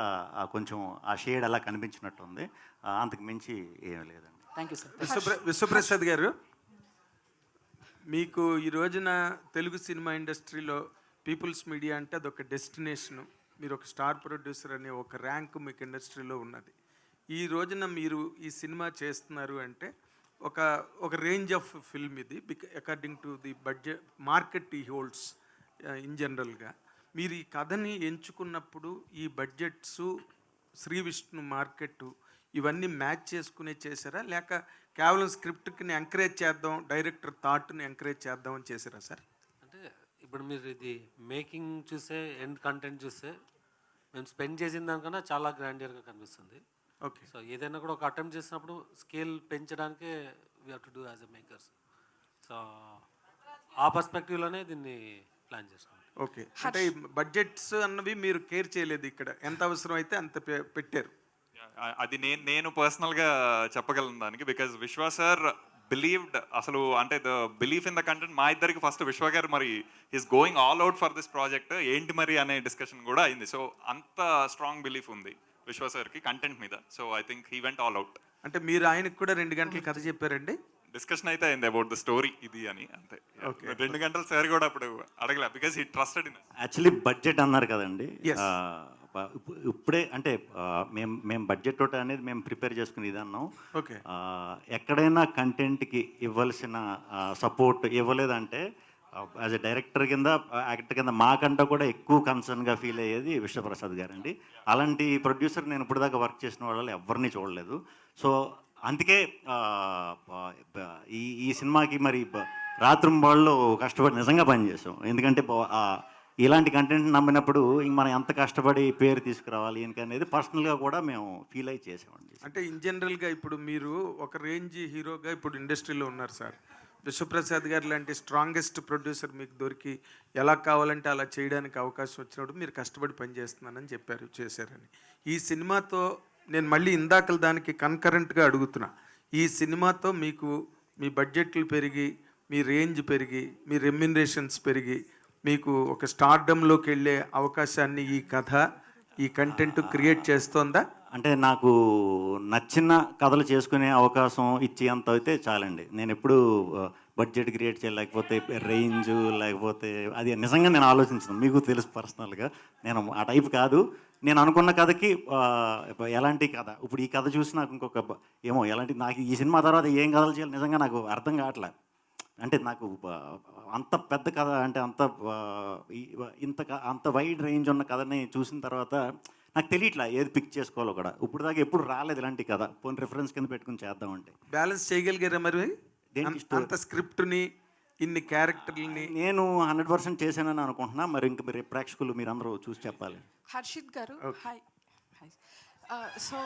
కొంచెం ఆ షేడ్ అలా కనిపించినట్టుంది. అంతకు మించి ఏం లేదండి. Thank you sir. విశ్వప్రసాద్ గారు, మీకు ఈ రోజున తెలుగు సినిమా ఇండస్ట్రీలో పీపుల్స్ మీడియా అంటే అదొక డెస్టినేషను. మీరు ఒక స్టార్ ప్రొడ్యూసర్ అనే ఒక ర్యాంక్ మీకు ఇండస్ట్రీలో ఉన్నది. ఈ రోజున మీరు ఈ సినిమా చేస్తున్నారు అంటే ఒక రేంజ్ ఆఫ్ ఫిల్మ్ ఇది, according to the budget market ఈ హోల్డ్స్ ఇన్ జనరల్గా. మీరు ఈ కథని ఎంచుకున్నప్పుడు ఈ బడ్జెట్స్, శ్రీ విష్ణు మార్కెట్ ఇవన్నీ మ్యాచ్ చేసుకునే చేశారా, లేక కేవలం స్క్రిప్ట్ని ఎంకరేజ్ చేద్దాం, డైరెక్టర్ థాట్ని ఎంకరేజ్ చేద్దాం అని చేశారా సార్? అంటే ఇప్పుడు మీరు ఇది మేకింగ్ చూస్తే, ఎండ్ కంటెంట్ చూస్తే మేము స్పెండ్ చేసిన దానికన్నా చాలా గ్రాండియర్గా కనిపిస్తుంది. ఓకే. సో ఏదైనా కూడా ఒక అటెంప్ట్ చేసినప్పుడు స్కేల్ పెంచడానికే we have to do as a makers. So ఆ పర్స్పెక్టివ్లోనే దీన్ని ప్లాన్ చేస్తాం. ఓకే. అంటే బడ్జెట్స్ అన్నవి మీరు కేర్ చేయలేదు, ఇక్కడ ఎంత అవసరం అయితే అంత పెట్టారు. అది నేను పర్సనల్గా చెప్పగలను దానికి. బికాజ్ విశ్వ సార్ బిలీవ్డ్, అసలు అంటే the belief in the content మా ఇద్దరికి ఫస్ట్ విశ్వ గారు మరి is going all out for this project ఏంటి మరి అనే డిస్కషన్ కూడా అయింది. సో అంత స్ట్రాంగ్ బిలీఫ్ ఉంది విశ్వ సార్కి కంటెంట్ మీద. So I think he went all out. అంటే మీరు ఆయనకు కూడా 2 గంటలు కథ చెప్పారండి? డిస్కషన్ అయితే అయింది అబౌట్ ద స్టోరీ ఇది అని, అంతే. 2 గంటలు సార్ కూడా అప్పుడు అడగలే, because he trusted in. Actually budget అన్నారు కదండి. ఇప్పుడే అంటే మేము బడ్జెట్ తోట అనేది మేము ప్రిపేర్ చేసుకుని ఇది అన్నాం. ఓకే. ఎక్కడైనా కంటెంట్కి ఇవ్వాల్సిన సపోర్ట్ ఇవ్వలేదంటే యాజ్ ఎ డైరెక్టర్ కింద, యాక్టర్ కింద మాకంటే కూడా ఎక్కువ కన్సర్న్గా ఫీల్ అయ్యేది విశ్వప్రసాద్ గారండి. అలాంటి ప్రొడ్యూసర్ నేను ఇప్పుడు దాకా వర్క్ చేసిన వాళ్ళు ఎవరిని చూడలేదు. సో అందుకే ఈ సినిమాకి మరి రాత్రింబాళ్ళు కష్టపడి నిజంగా పనిచేసాం. ఎందుకంటే ఇలాంటి కంటెంట్ నమ్మినప్పుడు ఇంక మనం ఎంత కష్టపడి పేరు తీసుకురావాలి అనేది పర్సనల్గా కూడా మేము ఫీల్ అయ్యి చేసామండి. అంటే ఇన్ జనరల్గా ఇప్పుడు మీరు ఒక రేంజ్ హీరోగా ఇప్పుడు ఇండస్ట్రీలో ఉన్నారు సార్. విశ్వప్రసాద్ గారు లాంటి స్ట్రాంగెస్ట్ ప్రొడ్యూసర్ మీకు దొరికి ఎలా కావాలంటే అలా చేయడానికి అవకాశం వచ్చినప్పుడు మీరు కష్టపడి పనిచేస్తున్నానని చెప్పారు, చేశారని. ఈ సినిమాతో నేను మళ్ళీ ఇందాకల దానికి కన్కరెంట్గా అడుగుతున్నా, ఈ సినిమాతో మీకు మీ బడ్జెట్లు పెరిగి, మీ రేంజ్ పెరిగి, మీ రెమ్యునరేషన్స్ పెరిగి, మీకు ఒక స్టార్డమ్లోకి వెళ్ళే అవకాశాన్ని ఈ కథ, ఈ కంటెంట్ క్రియేట్ చేస్తోందా? అంటే నాకు నచ్చిన కథలు చేసుకునే అవకాశం ఇచ్చేంత అయితే చాలండి. నేను ఎప్పుడు బడ్జెట్ క్రియేట్ చేయాలి, లేకపోతే రేంజ్, లేకపోతే అది నిజంగా నేను ఆలోచించను. మీకు తెలుసు పర్సనల్గా నేను ఆ టైప్ కాదు. నేను అనుకున్న కథకి ఎలాంటి కథ, ఇప్పుడు ఈ కథ చూసి నాకు ఇంకొక ఏమో ఎలాంటి, నాకు ఈ సినిమా తర్వాత ఏం కథలు చేయాలి నిజంగా నాకు అర్థం కావట్లే. అంటే నాకు అంత పెద్ద కథ అంటే అంత వైడ్ రేంజ్ ఉన్న కథని చూసిన తర్వాత నాకు తెలియట్లా ఏది పిక్ చేసుకోవాలో కూడా. ఇప్పుడు దాకా ఎప్పుడు రాలేదు ఇలాంటి కథ. పోనీ రిఫరెన్స్ కింద పెట్టుకుని చేద్దామంటే బ్యాలెన్స్ చేయగలిగారా మరి అంత స్క్రిప్ట్ని, ఇన్ని క్యారెక్టర్లని? నేను 100% చేశానని అనుకుంటున్నా. మరి ఇంక మీరు ప్రేక్షకులు మీరు అందరూ చూసి చెప్పాలి. హర్షిత్ గారు, హాయ్. సో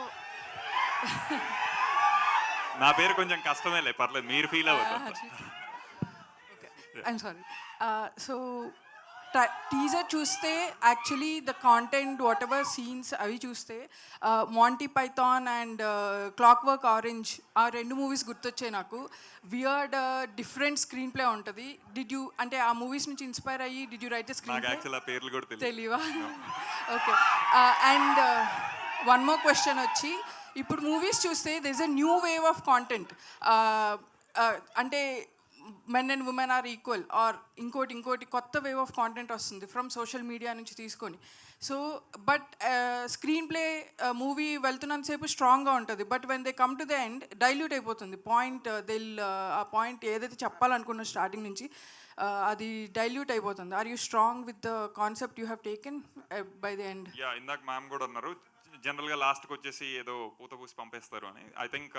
నా పేరు కొంచెం కష్టమేలే, పర్లేదు, మీరు ఫీల్ అవ్వదు. I'm sorry. సో టీజర్ చూస్తే actually the content whatever scenes అవి చూస్తే Monty Python and clockwork orange ఆ 2 మూవీస్ గుర్తొచ్చాయి నాకు. వియర్డ్ డిఫరెంట్ స్క్రీన్ ప్లే ఉంటుంది. డిడ్ యూ అంటే ఆ మూవీస్ నుంచి ఇన్స్పైర్ అయ్యి did you write a screenplay? తెలియవా? Okay. And one more question వచ్చి, ఇప్పుడు మూవీస్ చూస్తే this a new wave of content. అంటే men and women are equal are ఇంకోటి కొత్త వేవ్ ఆఫ్ కాంటెంట్ వస్తుంది ఫ్రమ్ సోషల్ మీడియా నుంచి తీసుకొని. So but screen play movie వెళ్తున్నంతసేపు స్ట్రాంగ్గా ఉంటుంది, but when they come to the end dilute అయిపోతుంది పాయింట్. ఆ పాయింట్ ఏదైతే చెప్పాలనుకున్న స్టార్టింగ్ నుంచి అది డైల్యూట్ అయిపోతుంది. Are you strong with the concept you have taken by the end? Yeah, ఇందాక మ్యామ్ కూడా అన్నారు జనరల్గా లాస్ట్కి వచ్చేసి ఏదో పూత పూసి పంపేస్తారు అని. ఐ థింక్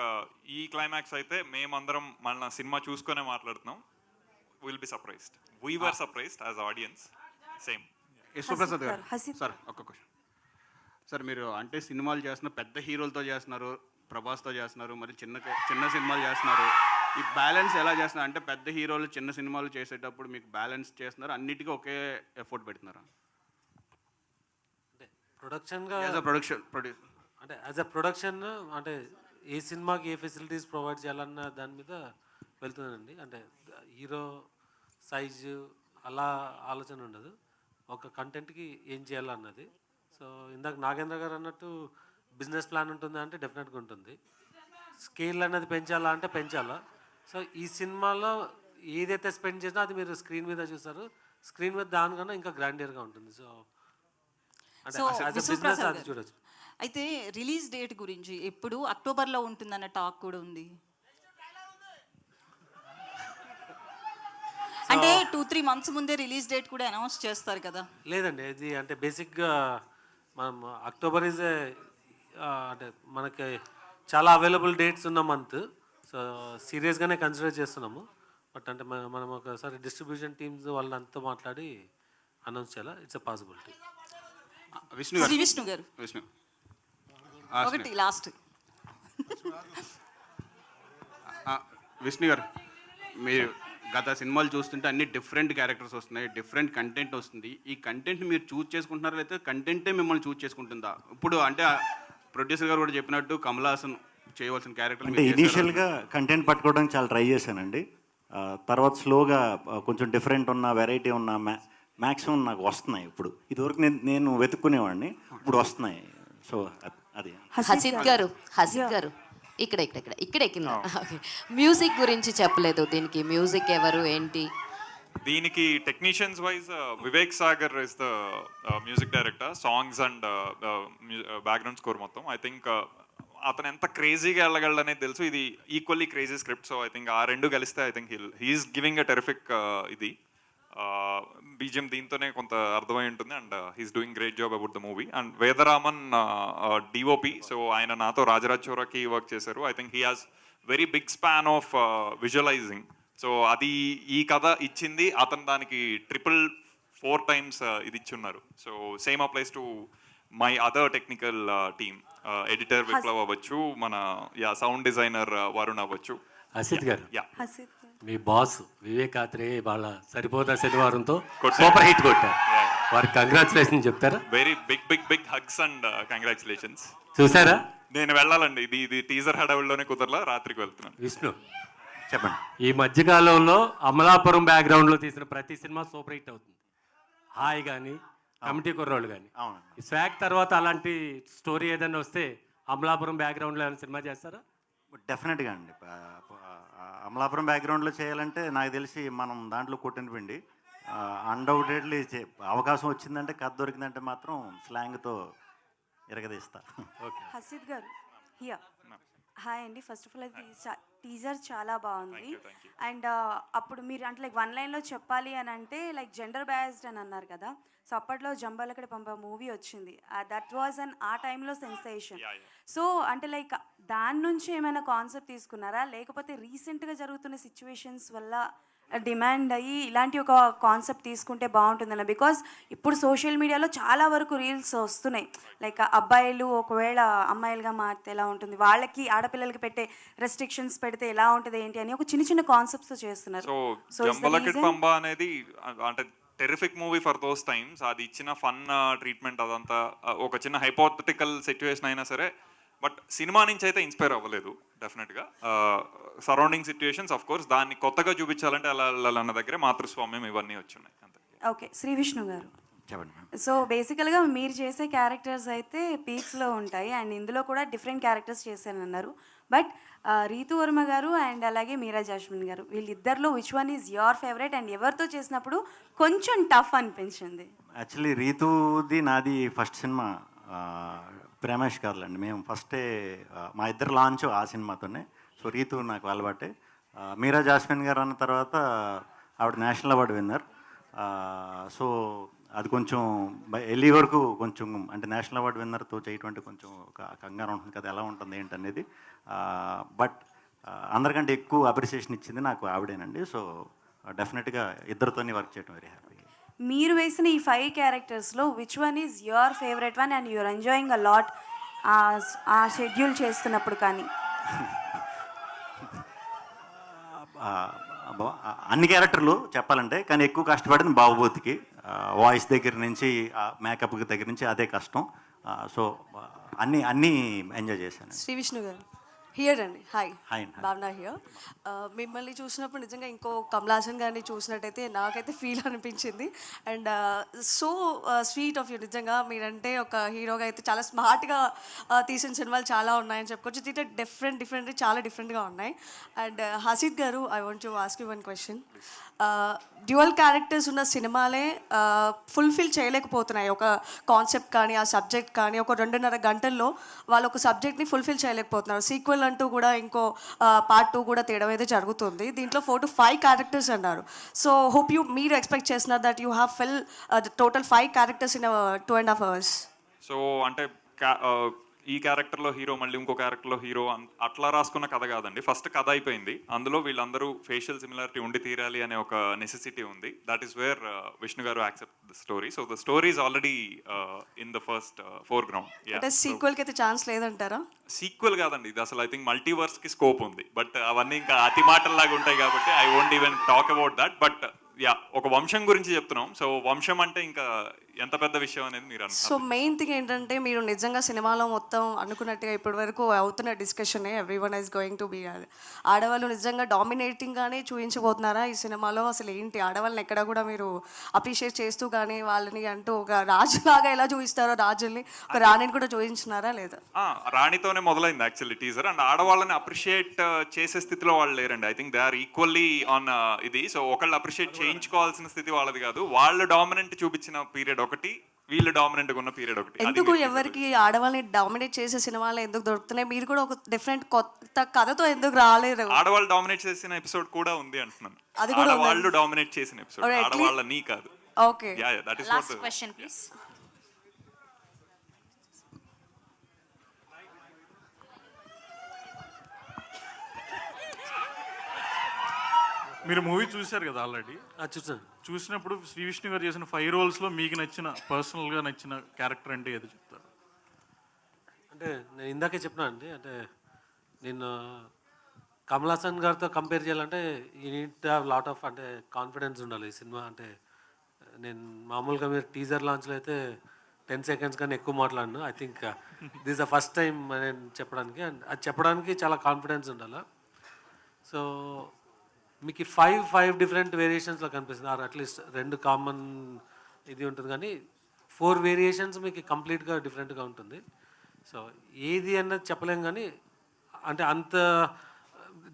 ఈ క్లైమాక్స్ అయితే మేమందరం మన సినిమా చూసుకునే మాట్లాడుతున్నాం. Will be surprised. We were surprised as audience. Same. Yashwaprasad గారు సార్ ఒక్క క్వశ్చన్ సార్. మీరు అంటే సినిమాలు చేస్తున్నారు, పెద్ద హీరోలతో చేస్తున్నారు, ప్రభాస్తో చేస్తున్నారు, మరి చిన్న సినిమాలు చేస్తున్నారు. ఈ బ్యాలెన్స్ ఎలా చేస్తున్నారు? అంటే పెద్ద హీరోలు చిన్న సినిమాలు చేసేటప్పుడు మీకు బ్యాలెన్స్ చేస్తున్నారు, అన్నిటికీ ఒకే ఎఫర్ట్ పెడుతున్నారా? అంటే ప్రొడక్షన్గా యాజ్ అ ప్రొడ్యూసర్ అంటే యాజ్ అ ప్రొడక్షన్ అంటే ఏ సినిమాకి ఏ ఫెసిలిటీస్ ప్రొవైడ్ చేయాలన్న దాని మీద వెళ్తుందండి. అంటే హీరో సైజు అలా ఆలోచన ఉండదు, ఒక కంటెంట్కి ఏం చేయాలన్నది. సో ఇందాక నాగేంద్ర గారు అన్నట్టు బిజినెస్ ప్లాన్ ఉంటుంది అంటే డెఫినెట్గా ఉంటుంది. స్కేల్ అనేది పెంచాలా అంటే పెంచాలా. సో ఈ సినిమాలో ఏదైతే స్పెండ్ చేసినా అది మీరు స్క్రీన్ మీద చూస్తారు, స్క్రీన్ మీద దానికన్నా ఇంకా గ్రాండియర్గా ఉంటుంది. సో అంటే యాజ్ అ బిజినెస్ అది చూడొచ్చు. అయితే రిలీజ్ డేట్ గురించి ఎప్పుడు అక్టోబర్లో ఉంటుందన్న టాక్ కూడా ఉంది. అంటే 2-3 months ముందే రిలీజ్ డేట్ కూడా అనౌన్స్ చేస్తారు కదా? లేదండి, ఇది అంటే బేసిక్గా మనం అక్టోబర్ ఈజ్ అంటే మనకి చాలా అవైలబుల్ డేట్స్ ఉన్న మంత్. సో సీరియస్గానే కన్సిడర్ చేస్తున్నాము. బట్ అంటే మనం ఒకసారి డిస్ట్రిబ్యూషన్ టీమ్స్ వాళ్ళంతా మాట్లాడి అనౌన్స్ చేయాలా. It's a possibility. విష్ణు గారు ఒకటి లాస్ట్. విష్ణు గారు, మీరు గత సినిమాలు చూస్తుంటే అన్ని డిఫరెంట్ క్యారెక్టర్స్ వస్తున్నాయి, డిఫరెంట్ కంటెంట్ వస్తుంది. ఈ కంటెంట్ మీరు చూస్ చేసుకుంటున్నారా లేకపోతే కంటెంటే మిమ్మల్ని చూస్ చేసుకుంటుందా? ఇప్పుడు అంటే ప్రొడ్యూసర్ గారు కూడా చెప్పినట్టు కమల్ హాసన్ చేయవలసిన క్యారెక్టర్ అంటే ఇనీషియల్గా కంటెంట్ పట్టుకోవడానికి చాలా ట్రై చేశానండి. తర్వాత స్లోగా కొంచెం డిఫరెంట్ ఉన్న వెరైటీ ఉన్న మ్యాక్సిమం నాకు వస్తున్నాయి. ఇప్పుడు ఇదివరకు నేను వెతుక్కునేవాడిని, ఇప్పుడు వస్తున్నాయి. సో అది. హసిద్ గారు ఇక్కడ కింద. మ్యూజిక్ గురించి చెప్పలేదు. దీనికి మ్యూజిక్ ఎవరు ఏంటి? దీనికి technicians wise Vivek Sagar is the music director, songs and background score మొత్తం. ఐ థింక్ అతను ఎంత క్రేజీగా వెళ్ళగలడు అనేది తెలుసు. ఇది equally crazy script. So I think ఆ రెండు కలిస్తే I think he is giving a terrific ఇది బీజిఎం దీంతోనే కొంత అర్థమై ఉంటుంది. And he's doing great job about the movie. And Vedaraman DOP, so ఆయన నాతో రాజరాజ్ చోరాకి వర్క్ చేశారు. I think he has very big span of visualising. So అది ఈ కథ ఇచ్చింది అతను, దానికి 4 times ఇది ఇచ్చున్నారు. So same applies to my other technical team, editor Viplav అవ్వచ్చు, మన సౌండ్ డిజైనర్ వరుణ్ అవ్వచ్చు. హసిద్ గారు, యా, మీ బాస్ వివేక్ ఆత్రే వాళ్ళ సరిపోతా శనివారంతో సూపర్ హిట్ కొట్టారు. వారికి కంగ్రాచులేషన్ చెప్తారా? Very big hugs and congratulations. చూసారా? నేను వెళ్ళాలండి, ఇది టీజర్ హడావుల్లోనే కుదరలా, రాత్రికి వెళ్తున్నాను. విష్ణు చెప్పండి. ఈ మధ్యకాలంలో అమలాపురం బ్యాక్గ్రౌండ్లో తీసిన ప్రతి సినిమా సూపర్ హిట్ అవుతుంది. హాయ్ కానీ కమిటీ కుర్రోళ్ళు కానీ. ఈ స్వాగ్ తర్వాత అలాంటి స్టోరీ ఏదైనా వస్తే అమలాపురం బ్యాక్గ్రౌండ్లో ఏమైనా సినిమా చేస్తారా? డెఫినెట్గా అండి. అమలాపురం బ్యాక్గ్రౌండ్లో చేయాలంటే నాకు తెలిసి మనం దాంట్లో కొట్టిన పిండి. అన్డౌటెడ్లీ అవకాశం వచ్చిందంటే, కథ దొరికిందంటే మాత్రం స్లాంగ్తో ఎరగదీస్తా. హసిద్ గారు హాయ్ అండి. ఫస్ట్ ఆఫ్ ఆల్ అది టీజర్ చాలా బాగుంది. అండ్ అప్పుడు మీరు అంటే లైక్ 1 lineలో చెప్పాలి అని అంటే లైక్ జెండర్ బయాస్డ్ అని అన్నారు కదా. సో అప్పట్లో జంబాలకడ పంప మూవీ వచ్చింది, దట్ వాజ్ ఆ టైంలో సెన్సేషన్. సో అంటే లైక్ దాని నుంచి ఏమైనా కాన్సెప్ట్ తీసుకున్నారా, లేకపోతే రీసెంట్గా జరుగుతున్న సిచ్యువేషన్స్ వల్ల డిమాండ్ అయ్యి ఇలాంటి ఒక కాన్సెప్ట్ తీసుకుంటే బాగుంటుందన్న? బికాస్ ఇప్పుడు సోషల్ మీడియాలో చాలా వరకు రీల్స్ వస్తున్నాయి, లైక్ అబ్బాయిలు ఒకవేళ అమ్మాయిలుగా మారితే ఎలా ఉంటుంది, వాళ్ళకి ఆడపిల్లలకి పెట్టే రెస్ట్రిక్షన్స్ పెడితే ఎలా ఉంటుంది ఏంటి అని ఒక చిన్న కాన్సెప్ట్స్ చేస్తున్నారు. సో జంబలకిడ్ పంబ అనేది అంటే terrific movie for those times. అది ఇచ్చిన ఫన్ ట్రీట్మెంట్ అదంతా ఒక చిన్న హైపోథెటికల్ సిచ్యువేషన్ అయినా సరే, బట్ సినిమా నుంచి అయితే ఇన్స్పైర్ అవ్వలేదు డెఫినెట్గా. సరౌండింగ్ సిచ్యువేషన్స్ ఆఫ్ కోర్స్ దాన్ని కొత్తగా చూపించాలంటే అలా అన్న దగ్గరే మాతృస్వామ్యం ఇవన్నీ వచ్చున్నాయి అంతే. ఓకే, శ్రీ విష్ణు గారు. చెప్పండి మ్యామ్. సో బేసికల్గా మీరు చేసే క్యారెక్టర్స్ అయితే పీక్స్లో ఉంటాయి అండ్ ఇందులో కూడా డిఫరెంట్ క్యారెక్టర్స్ చేశానన్నారు. బట్ రీతు వర్మ గారు అండ్ అలాగే మీరా జాస్మిన్ గారు వీళ్ళిద్దరిలో which one is your favourite and ఎవరితో చేసినప్పుడు కొంచెం టఫ్ అనిపించింది? యాక్చువల్లీ రీతుది నాది ఫస్ట్ సినిమా ప్రేమేష్ కాదులండి. మేము ఫస్టే మా ఇద్దరు లాంచ్ ఆ సినిమాతోనే. సో రీతు నాకు అలవాటే. మీరా జాస్మిన్ గారు అన్న తర్వాత ఆవిడ నేషనల్ అవార్డు విన్నర్. సో అది కొంచెం వెళ్ళే వరకు కొంచెం అంటే నేషనల్ అవార్డు విన్నర్తో చేయటం అంటే కొంచెం ఒక కంగారు ఉంటుంది కదా, ఎలా ఉంటుంది ఏంటనేది. బట్ అందరికంటే ఎక్కువ అప్రిసియేషన్ ఇచ్చింది నాకు ఆవిడేనండి. సో డెఫినెట్గా ఇద్దరితోనే వర్క్ చేయడం వెరీ హ్యాపీ. మీరు వేసిన ఈ 5 క్యారెక్టర్స్లో which one is your favourite one and you're enjoying a lot ఆ షెడ్యూల్ చేస్తున్నప్పుడు? కానీ అన్ని క్యారెక్టర్లు చెప్పాలంటే, కానీ ఎక్కువ కష్టపడింది బాబుబోతికి. వాయిస్ దగ్గర నుంచి మేకప్ దగ్గర నుంచి అదే కష్టం. సో అన్నీ ఎంజాయ్ చేశాను. శ్రీ విష్ణు గారు హియర్ అండి. Hi hi. భావన హియర్. మిమ్మల్ని చూసినప్పుడు నిజంగా ఇంకో కమల్ హాసన్ గారిని చూసినట్టయితే నాకైతే ఫీల్ అనిపించింది. And so sweet of you. నిజంగా మీరంటే ఒక హీరోగా అయితే చాలా స్మార్ట్గా తీసిన సినిమాలు చాలా ఉన్నాయని చెప్పుకోవచ్చు. దీంట్లో డిఫరెంట్ చాలా డిఫరెంట్గా ఉన్నాయి. అండ్ హసీద్ గారు, I want to ask you one question. Dual characters ఉన్న సినిమాలే ఫుల్ఫిల్ చేయలేకపోతున్నాయి. ఒక కాన్సెప్ట్ కానీ ఆ సబ్జెక్ట్ కానీ ఒక 2.5 గంటల్లో వాళ్ళు ఒక సబ్జెక్ట్ని ఫుల్ఫిల్ చేయలేకపోతున్నారు. సీక్వెల్ అంటూ కూడా ఇంకో పార్ట్ 2 కూడా తీయడం అయితే జరుగుతుంది. దీంట్లో 4 to 5 క్యారెక్టర్స్ అన్నారు. సో హోప్ మీరు ఎక్స్పెక్ట్ చేస్తున్నారు that you have fill total 5 characters in 2.5 hours. So అంటే ఈ క్యారెక్టర్లో హీరో మళ్ళీ ఇంకో క్యారెక్టర్లో హీరో అట్లా రాసుకున్న కథ కాదండి. ఫస్ట్ కథ అయిపోయింది, అందులో వీళ్ళందరూ ఫేషియల్ సిమిలారిటీ ఉండి తీరాలి అనే ఒక నెసెసిటీ ఉంది. దట్ ఈస్ వేర్ విష్ణు గారు accept the story. So the story is already in the first foreground. అంటే సీక్వెల్కి అయితే ఛాన్స్ లేదంటారా? సీక్వెల్ కాదండి ఇది, అసలు ఐ థింక్ మల్టీవర్స్కి స్కోప్ ఉంది. బట్ అవన్నీ ఇంకా అతి మాటల్లాగా ఉంటాయి కాబట్టి I won't even talk about that. But yeah, ఒక వంశం గురించి చెప్తున్నాం. సో వంశం అంటే ఇంకా ఎంత పెద్ద విషయం అనేది మీరు అన్నారు. సో మెయిన్ థింగ్ ఏంటంటే మీరు నిజంగా సినిమాలో మొత్తం అనుకున్నట్టుగా ఇప్పటి వరకు అవుతున్న discussion everyone is going to be ఆడవాళ్ళు నిజంగా డామినేటింగ్గానే చూపించబోతున్నారా ఈ సినిమాలో? అసలు ఏంటి ఆడవాళ్ళని ఎక్కడ కూడా మీరు అప్రిషియేట్ చేస్తూ కానీ వాళ్ళని అంటూ ఒక రాజులాగా ఎలా చూపిస్తారో రాజుల్ని ఒక రాణిని కూడా చూపించినారా లేదా? రాణితోనే మొదలైంది యాక్చువల్లీ టీజర్. అండ్ ఆడవాళ్ళని అప్రిషియేట్ చేసే స్థితిలో వాళ్ళు లేరండి. I think they are equally on ఇది. సో ఒకళ్ళు అప్రిషియేట్ చేయించుకోవాల్సిన స్థితి వాళ్ళది కాదు. వాళ్ళు డామినెంట్ చూపించిన పీరియడ్ ఒకటి, వీళ్ళు డామినెంట్ ఉన్న పీరియడ్ ఒకటి. ఎందుకు ఎవరికి ఆడవాళ్ళని డామినేట్ చేసే సినిమాలు ఎందుకు దొరుకుతున్నాయి? మీరు కూడా ఒక డిఫరెంట్ కొత్త కథతో ఎందుకు రాలేరు? ఆడవాళ్ళు డామినేట్ చేసిన ఎపిసోడ్ కూడా ఉంది అంటున్నాను. అది కూడా ఆడవాళ్ళు డామినేట్ చేసిన ఎపిసోడ్, ఆడవాళ్ళని కాదు. Okay, that is last question please. మీరు మూవీ చూశారు కదా ఆల్రెడీ? చూసాను. చూసినప్పుడు శ్రీ విష్ణు గారు చేసిన 5 రోల్స్లో మీకు నచ్చిన పర్సనల్గా నచ్చిన క్యారెక్టర్ అంటే ఏది చెప్తారు? అంటే నేను ఇందాకే చెప్పినా అండి, అంటే నేను కమల్ హాసన్ గారితో కంపేర్ చేయాలంటే ఈ need to have lot of అంటే కాన్ఫిడెన్స్ ఉండాలి ఈ సినిమా. అంటే నేను మామూలుగా మీరు టీజర్ లాంచ్లో అయితే 10 seconds కానీ ఎక్కువ మాట్లాడను. I think this the first time నేను చెప్పడానికి, అండ్ అది చెప్పడానికి చాలా కాన్ఫిడెన్స్ ఉండాలి. సో మీకు 5 డిఫరెంట్ వేరియేషన్స్లో కనిపిస్తుంది, ఆర్ అట్లీస్ట్ 2 కామన్ ఇది ఉంటుంది, కానీ 4 వేరియేషన్స్ మీకు కంప్లీట్గా డిఫరెంట్గా ఉంటుంది. సో ఏది అన్నది చెప్పలేం, కానీ అంటే అంత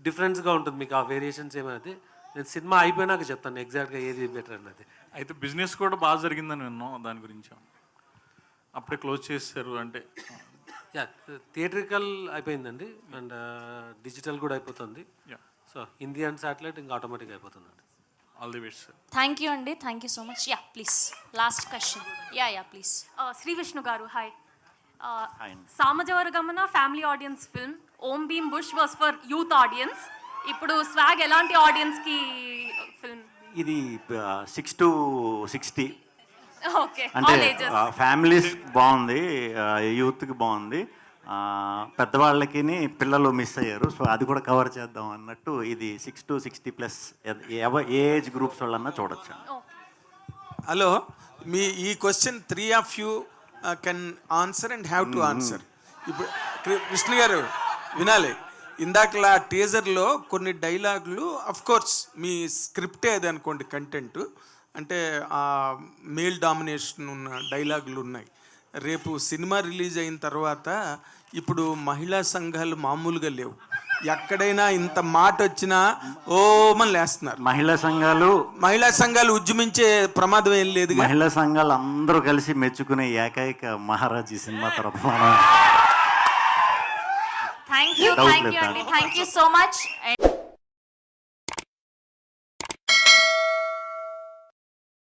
డిఫరెన్స్గా ఉంటుంది మీకు ఆ వేరియేషన్స్ ఏమైనా. నేను సినిమా అయిపోయినాక చెప్తాను ఎగ్జాక్ట్గా ఏది బెటర్ అన్నది. అయితే బిజినెస్ కూడా బాగా జరిగిందని విన్నాం, దాని గురించి అప్పుడే క్లోజ్ చేస్తారు అంటే? యా, థియేట్రికల్ అయిపోయిందండి, అండ్ డిజిటల్ కూడా అయిపోతుంది. సో హిందీ అండ్ శాటిలైట్ ఇంకా ఆటోమేటిక్ అయిపోతుందండి. All the best sir. Thank you అండి, thank you so much. Yeah please last question. Yeah please. Shri Vishnu గారు hi. Hi. Samajavaragamana family audience film, Om Bheem Bush was for youth audience. ఇప్పుడు స్వాగ్ ఎలాంటి ఆడియన్స్కి ఫిల్మ్? ఇది 6 to 60 ఓకే, అంటే ఫ్యామిలీస్ బాగుంది, యూత్కి బాగుంది, పెద్దవాళ్ళకి పిల్లలు మిస్ అయ్యారు. సో అది కూడా కవర్ చేద్దాం అన్నట్టు ఇది 6 to 60+ ఏ ఏజ్ గ్రూప్స్ వాళ్ళన్నా చూడొచ్చు. హలో, మీ ఈ question 3 of you can answer and have to answer. ఇప్పుడు విష్ణు గారు వినాలి, ఇందాకలా టీజర్లో కొన్ని డైలాగులు అఫ్ కోర్స్ మీ స్క్రిప్టే అది అనుకోండి కంటెంట్, అంటే ఆ మేల్ డామినేషన్ ఉన్న డైలాగులు ఉన్నాయి. రేపు సినిమా రిలీజ్ అయిన తర్వాత ఇప్పుడు మహిళా సంఘాలు మామూలుగా లేవు. ఎక్కడైనా ఇంత మాట వచ్చినా ఓమని లేస్తున్నారు. మహిళా సంఘాలు ఉద్యమించే ప్రమాదం ఏం లేదు. మహిళా సంఘాలు అందరూ కలిసి మెచ్చుకునే ఏకైక మహారాజ్ ఈ సినిమా తర్వాత థ్యాంక్ యూ అండి, థ్యాంక్ యూ సో మచ్.